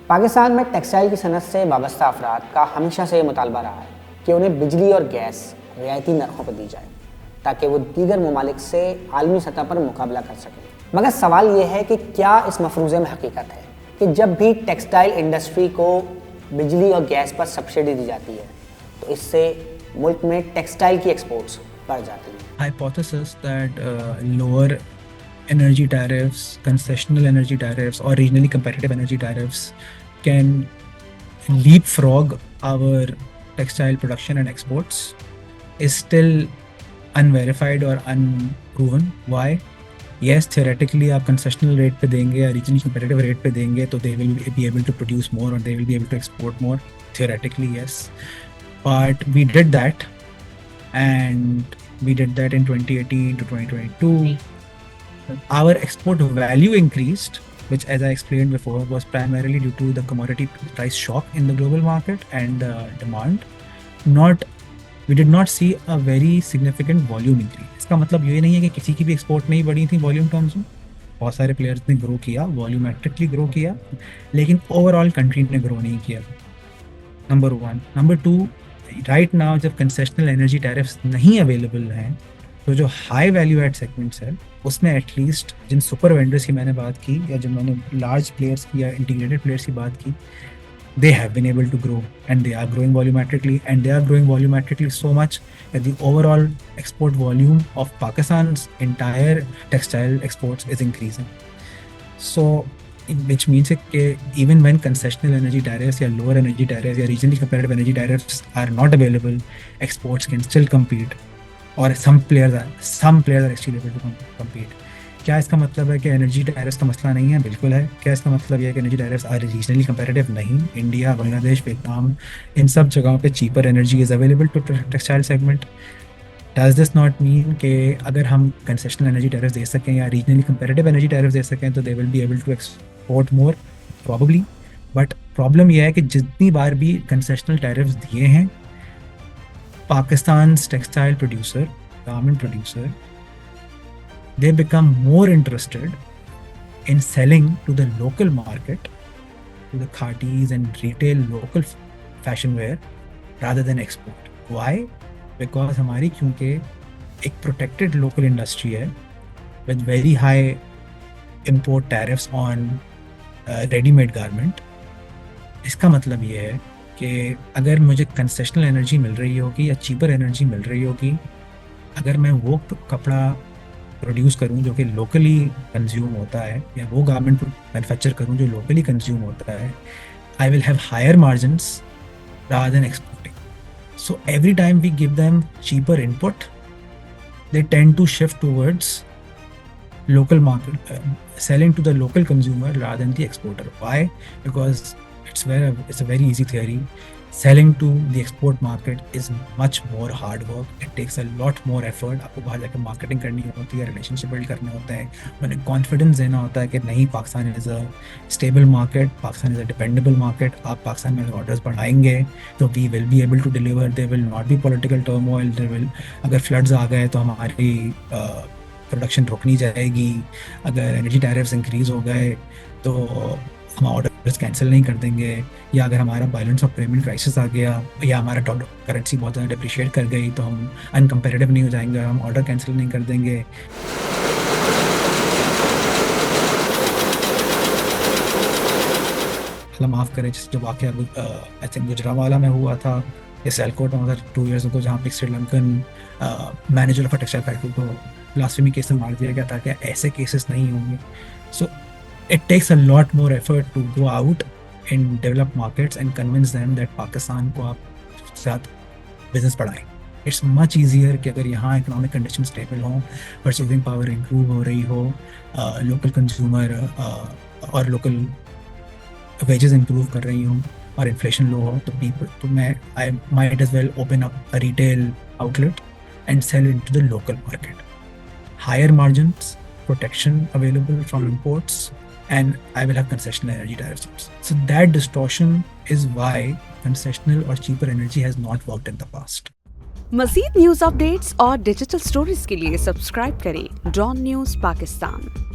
पाकिस्तान में टेक्सटाइल की सनत से वाबस्ता अफराद का हमेशा से ये मुतालबा रहा है कि उन्हें बिजली और गैस रियायती नरखों पर दी जाए ताकि वो दीगर ममालिक से आलमी सतह पर मुकाबला कर सकें। मगर सवाल ये है कि क्या इस मफरूज़े में हकीकत है कि जब भी टेक्सटाइल इंडस्ट्री को बिजली और गैस पर सब्सिडी दी जाती है तो इससे मुल्क में टेक्सटाइल की एक्सपोर्ट्स बढ़ जाती है। Hypothesis that lower energy tariffs, concessional energy tariffs, or regionally competitive energy tariffs can leapfrog our textile production and exports is still unverified or unproven. Why? Yes, theoretically आप concessional rate पे देंगे या regionally competitive rate पे देंगे तो they will be able to produce more or they will be able to export more. Theoretically, yes. But we did that, and we did that in 2018 to 2022. Our export value increased, which, as I explained before, was primarily due to the commodity price shock in the global market and demand. We did not see a very significant volume increase. इसका मतलब ये नहीं है कि किसी की भी export नहीं बढ़ी थी वॉल्यूम टर्म्स में। बहुत सारे प्लेयर्स ने ग्रो किया, वॉल्यूमेट्रिकली ग्रो किया, लेकिन ओवरऑल कंट्री ने ग्रो नहीं किया। नंबर 1। नंबर 2, राइट नाउ जब कंसेशनल एनर्जी टैरिफ्स नहीं अवेलेबल हैं तो जो हाई वैल्यू एड सेगमेंट्स है उसमें एटलीस्ट जिन सुपर वेंडर्स की मैंने बात की या जिन्होंने लार्ज प्लेयर्स की या इंटीग्रेटेड प्लेयर्स की बात की, they have been able to grow and they are growing volumetrically, and they are growing volumetrically so much that the overall export volume of Pakistan's entire textile exports is increasing. So which means that even when concessional energy tariffs or lower energy tariffs or regionally competitive energy tariffs are not available, exports can still compete, or some players are actually able to compete. क्या इसका मतलब है कि energy tariffs का मसला नहीं है? बिल्कुल है। क्या इसका मतलब ये है कि energy tariffs are regionally comparative? नहीं। इंडिया, बांग्लादेश, वियतनाम, इन सब जगहों पे cheaper energy is available to textile segment. Does this not mean कि अगर हम कंसेशनल एनर्जी टैरिफ्स दे सकें या रीजनली कंपेरेटिव एनर्जी टैरिफ्स दे सकें तो they will be able to export more? Probably. But problem यह है कि जितनी बार भी कंसेशनल टैरिफ्स दिए हैं, Pakistan textile producer, garment producer, they become more interested in selling to the local market, to the khatis and retail local fashion wear rather than export. Why? Because हमारी क्योंकि एक protected local industry है with very high import tariffs on ready-made garment. इसका मतलब ये है कि अगर मुझे concessional energy मिल रही होगी या cheaper energy मिल रही होगी, अगर मैं वो कपड़ा प्रोड्यूस करूं जो कि लोकली कंज्यूम होता है या वो गारमेंट मैन्युफैक्चर करूं जो लोकली कंज्यूम होता है, I will have higher margins rather than exporting. So every time we give them cheaper input, they tend to shift towards local market, selling to the local consumer rather than the exporter. Why? Because it's a very easy theory. Selling to the export market is much more hard work. It takes a lot more effort. आपको बाहर जाकर marketing करनी होती है, relationship build करने होते हैं, उन्हें कॉन्फिडेंस देना होता है कि नहीं, Pakistan is a stable market, Pakistan is a dependable market. आप पाकिस्तान में ऑर्डर्स बढ़ाएंगे तो we will be able to deliver. There will not be political turmoil. अगर फ्लड्स आ गए तो हमारी प्रोडक्शन रुक नहीं जाएगी. अगर एनर्जी टैरिफ्स इंक्रीज़ हो गए तो हम ऑर्डर्स कैंसिल नहीं कर देंगे. या अगर हमारा बैलेंस ऑफ पेमेंट क्राइसिस आ गया या हमारा डॉलर करेंसी बहुत ज़्यादा डिप्रिशिएट कर गई तो हम अनकम्पेरेटिव नहीं हो जाएंगे, हम ऑर्डर कैंसिल नहीं कर देंगे. अल्लाह माफ़ करे, जो वाक़या आई थिंक गुजरांवाला में हुआ था या सियालकोट में हुआ था 2 years ago, जहाँ पे Sri Lankan manager of textile factory को ब्लास्फेमी केस में मार दिया गया था. क्या ऐसे केसेस नहीं होंगे? सो it takes a lot more effort to go out in developed markets and convince them that Pakistan को आप साथ बिजनेस बढ़ाएं. It's much easier कि अगर यहाँ इकोनॉमिक कंडीशन स्टेबल हों, परचेजिंग पावर इंप्रूव हो रही हो, लोकल कंज्यूमर और लोकल वेजेस इंप्रूव कर रही हों और इन्फ्लेशन लो हो, तो मैं I might as well open up a retail outlet and sell into the local market. Higher margins, protection available from imports, and I will have concessional energy tariffs. So that distortion is why concessional or cheaper energy has not worked in the past. मज़ीद news updates और digital stories के लिए subscribe करें don news Pakistan.